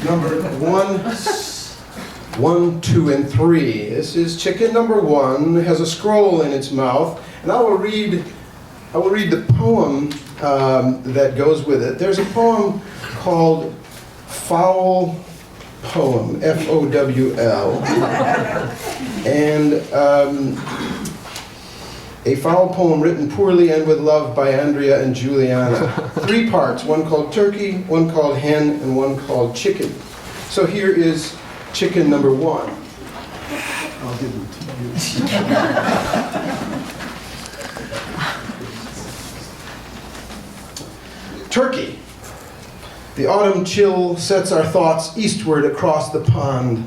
Number 1, 2, and 3. This is chicken number 1. It has a scroll in its mouth, and I will read the poem that goes with it. There's a poem called Fowl Poem, F-O-W-L, and a foul poem written poorly and with love by Andrea and Juliana. 3 parts, one called Turkey, one called Hen, and one called Chicken. So here is chicken number 1. I'll give them to you. Turkey. The autumn chill sets our thoughts eastward across the pond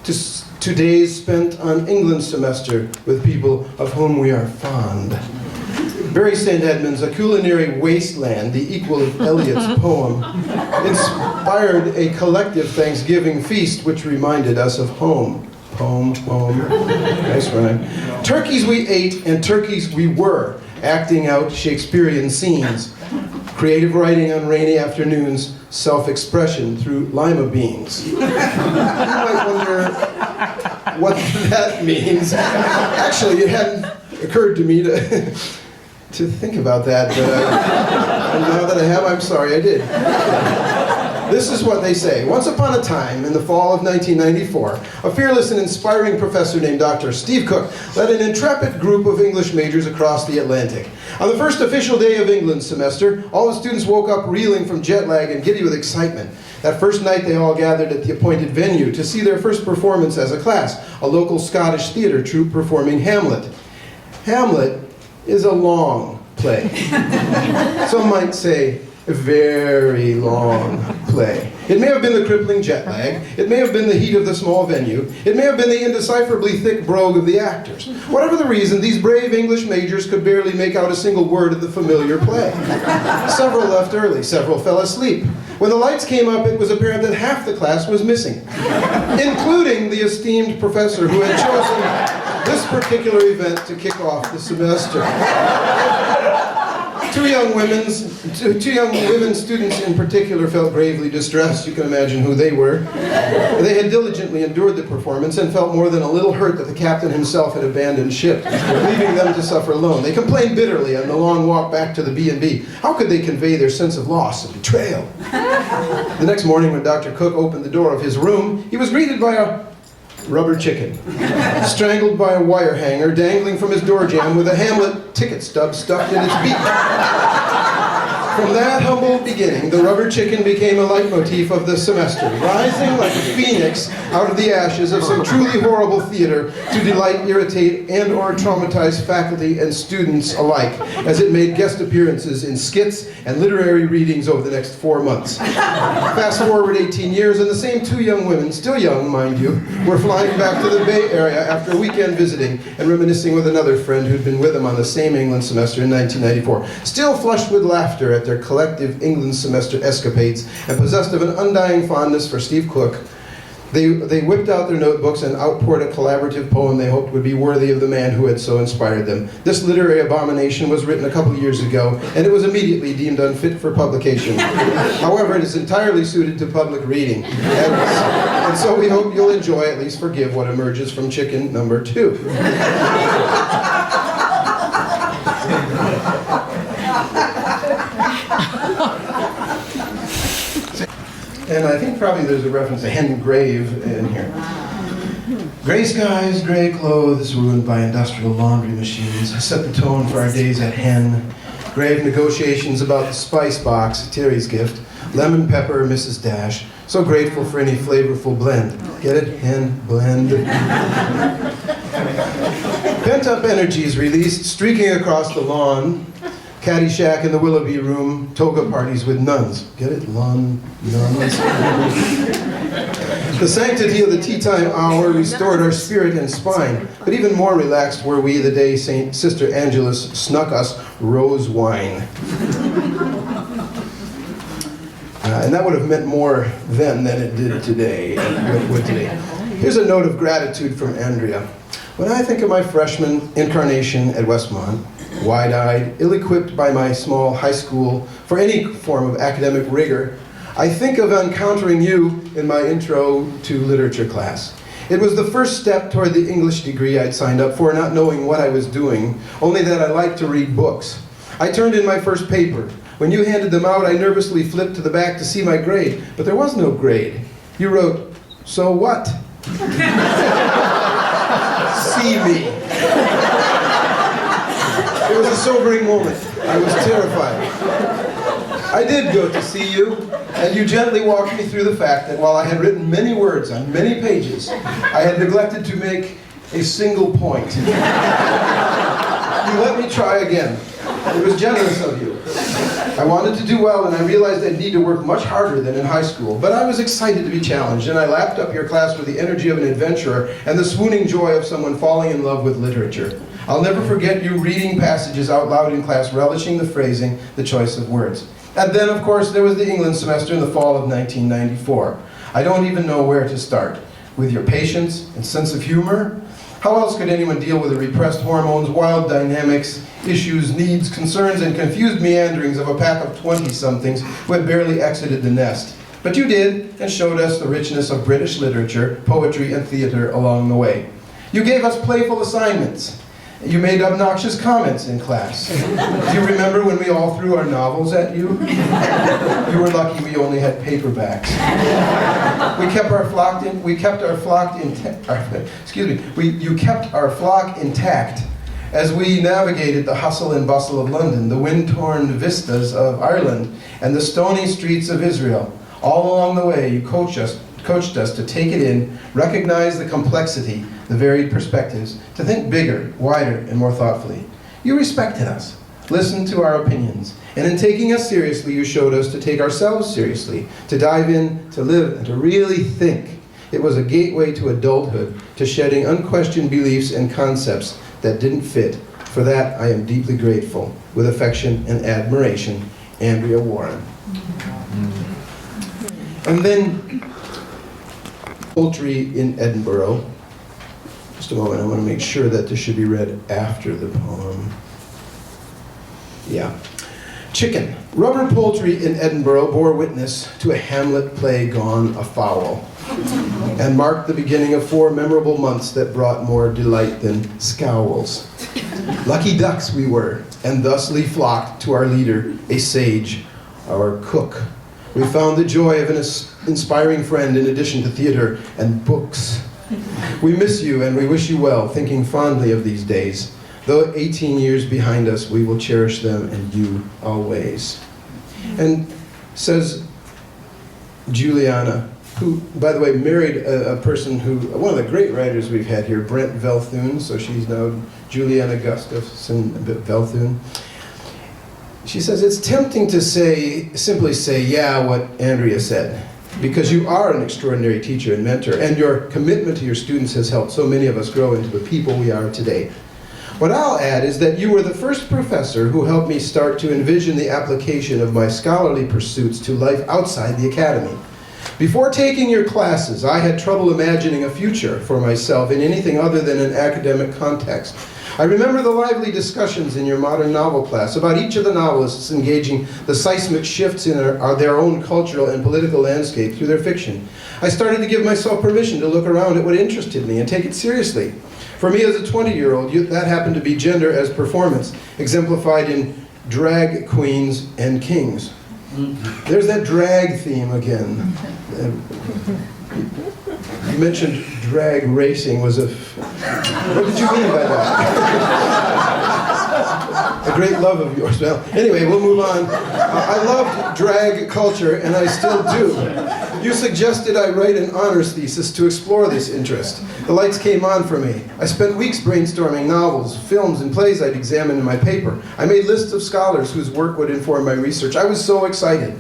to days spent on England semester with people of whom we are fond. Bury St. Edmunds, a culinary wasteland, the equal of Eliot's poem, inspired a collective Thanksgiving feast which reminded us of home. Home. Nice rhyme. Turkeys we ate and turkeys we were, acting out Shakespearean scenes. Creative writing on rainy afternoons, self-expression through lima beans. You might wonder what that means. Actually, it hadn't occurred to me to think about that. And now that I have, I'm sorry I did. This is what they say. Once upon a time, in the fall of 1994, a fearless and inspiring professor named Dr. Steve Cook led an intrepid group of English majors across the Atlantic. On the first official day of England semester, all the students woke up reeling from jet lag and giddy with excitement. That first night, they all gathered at the appointed venue to see their first performance as a class, a local Scottish theatre troupe performing Hamlet. Hamlet is a long play. Some might say, a very long play. It may have been the crippling jet lag. It may have been the heat of the small venue. It may have been the indecipherably thick brogue of the actors. Whatever the reason, these brave English majors could barely make out a single word of the familiar play. Several left early. Several fell asleep. When the lights came up, it was apparent that half the class was missing, including the esteemed professor who had chosen this particular event to kick off the semester. Two young women students in particular felt gravely distressed. You can imagine who they were. They had diligently endured the performance and felt more than a little hurt that the captain himself had abandoned ship, leaving them to suffer alone. They complained bitterly on the long walk back to the B&B. How could they convey their sense of loss and betrayal? The next morning when Dr. Cook opened the door of his room, he was greeted by a rubber chicken, strangled by a wire hanger, dangling from his door jamb with a Hamlet ticket stub stuffed in its beak. From that humble beginning, the rubber chicken became a leitmotif of the semester, rising like a phoenix out of the ashes of some truly horrible theater to delight, irritate, and or traumatize faculty and students alike, as it made guest appearances in skits and literary readings over the next 4 months. Fast forward 18 years, and the same 2 young women, still young, mind you, were flying back to the Bay Area after a weekend visiting and reminiscing with another friend who'd been with them on the same England semester in 1994. Still flushed with laughter at their collective England semester escapades and possessed of an undying fondness for Steve Cook, they whipped out their notebooks and outpoured a collaborative poem they hoped would be worthy of the man who had so inspired them. This literary abomination was written a couple years ago, and it was immediately deemed unfit for publication. However, it is entirely suited to public reading. And so we hope you'll enjoy, at least forgive, what emerges from chicken number 2. And I think probably there's a reference to hen grave in here. Gray skies, gray clothes, ruined by industrial laundry machines, set the tone for our days at hen. Grave negotiations about the spice box, Terry's gift. Lemon pepper, Mrs. Dash. So grateful for any flavorful blend. Get it? Hen, blend. Pent-up energies released, streaking across the lawn. Caddyshack in the Willoughby room, toga parties with nuns. Get it? Nuns. The sanctity of the tea time hour restored our spirit and spine, but even more relaxed were we the day Sister Angelus snuck us rose wine. And that would have meant more then than it did today. Here's a note of gratitude from Andrea. When I think of my freshman incarnation at Westmont, wide-eyed, ill-equipped by my small high school for any form of academic rigor, I think of encountering you in my intro to literature class. It was the first step toward the English degree I'd signed up for, not knowing what I was doing, only that I liked to read books. I turned in my first paper. When you handed them out, I nervously flipped to the back to see my grade, but there was no grade. You wrote, "So what?" See me. It was a sobering moment. I was terrified. I did go to see you, and you gently walked me through the fact that while I had written many words on many pages, I had neglected to make a single point. You let me try again. It was generous of you. I wanted to do well, and I realized I'd need to work much harder than in high school, but I was excited to be challenged, and I lapped up your class with the energy of an adventurer and the swooning joy of someone falling in love with literature. I'll never forget you reading passages out loud in class, relishing the phrasing, the choice of words. And then, of course, there was the England semester in the fall of 1994. I don't even know where to start. With your patience and sense of humor? How else could anyone deal with the repressed hormones, wild dynamics, issues, needs, concerns, and confused meanderings of a pack of 20-somethings who had barely exited the nest? But you did, and showed us the richness of British literature, poetry, and theater along the way. You gave us playful assignments. You made obnoxious comments in class. Do you remember when we all threw our novels at you? You were lucky we only had paperbacks. You kept our flock intact as we navigated the hustle and bustle of London, the wind-torn vistas of Ireland, and the stony streets of Israel. All along the way, you coached us to take it in, recognize the complexity, the varied perspectives, to think bigger, wider, and more thoughtfully. You respected us, listened to our opinions, and in taking us seriously, you showed us to take ourselves seriously, to dive in, to live, and to really think. It was a gateway to adulthood, to shedding unquestioned beliefs and concepts that didn't fit. For that, I am deeply grateful. With affection and admiration, Andrea Warren. And then, poultry in Edinburgh. Just a moment, I want to make sure that this should be read after the poem. Yeah. Chicken. Rubber poultry in Edinburgh bore witness to a Hamlet play gone afoul, and marked the beginning of 4 memorable months that brought more delight than scowls. Lucky ducks we were, and thusly flocked to our leader, a sage, our cook. We found the joy of an inspiring friend in addition to theater and books. We miss you and we wish you well, thinking fondly of these days. Though 18 years behind us, we will cherish them and you always. And says Juliana, who, by the way, married a person who, one of the great writers we've had here, Brent Velthun, so she's now Juliana Gustafson Velthun. She says, it's tempting to simply say, yeah, what Andrea said, because you are an extraordinary teacher and mentor, and your commitment to your students has helped so many of us grow into the people we are today. What I'll add is that you were the first professor who helped me start to envision the application of my scholarly pursuits to life outside the academy. Before taking your classes, I had trouble imagining a future for myself in anything other than an academic context. I remember the lively discussions in your modern novel class about each of the novelists engaging the seismic shifts in their own cultural and political landscape through their fiction. I started to give myself permission to look around at what interested me and take it seriously. For me as a 20-year-old, that happened to be gender as performance, exemplified in drag queens and kings. There's that drag theme again. You mentioned drag racing was a... What did you mean by that? A great love of yours. Well, anyway, we'll move on. I loved drag culture, and I still do. You suggested I write an honors thesis to explore this interest. The lights came on for me. I spent weeks brainstorming novels, films, and plays I'd examine in my paper. I made lists of scholars whose work would inform my research. I was so excited.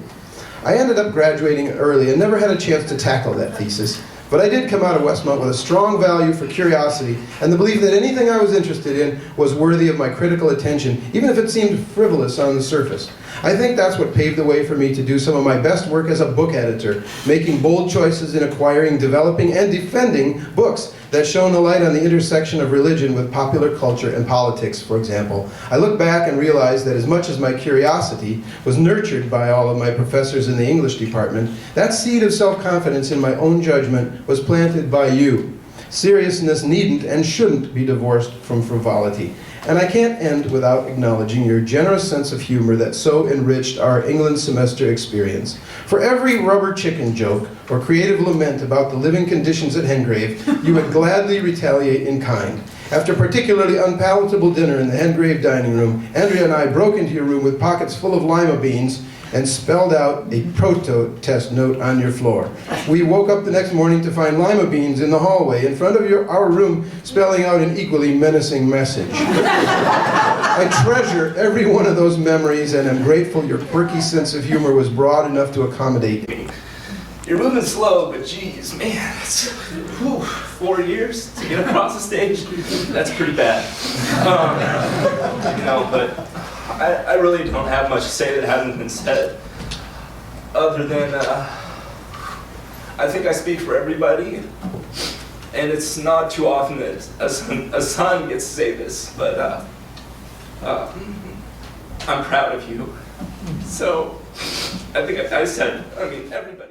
I ended up graduating early and never had a chance to tackle that thesis. But I did come out of Westmont with a strong value for curiosity and the belief that anything I was interested in was worthy of my critical attention, even if it seemed frivolous on the surface. I think that's what paved the way for me to do some of my best work as a book editor, making bold choices in acquiring, developing, and defending books that shone a light on the intersection of religion with popular culture and politics, for example. I look back and realize that as much as my curiosity was nurtured by all of my professors in the English department, that seed of self-confidence in my own judgment was planted by you. Seriousness needn't and shouldn't be divorced from frivolity. And I can't end without acknowledging your generous sense of humor that so enriched our England semester experience. For every rubber chicken joke or creative lament about the living conditions at Hengrave, you would gladly retaliate in kind. After a particularly unpalatable dinner in the Hengrave dining room, Andrea and I broke into your room with pockets full of lima beans and spelled out a protest note on your floor. We woke up the next morning to find lima beans in the hallway in front of our room, spelling out an equally menacing message. I treasure every one of those memories and am grateful your quirky sense of humor was broad enough to accommodate me. You're moving slow, but geez, man, it's 4 years to get across the stage. That's pretty bad. But I really don't have much to say that hasn't been said, other than I think I speak for everybody, and it's not too often that a son gets to say this, but I'm proud of you. So I think I said, everybody.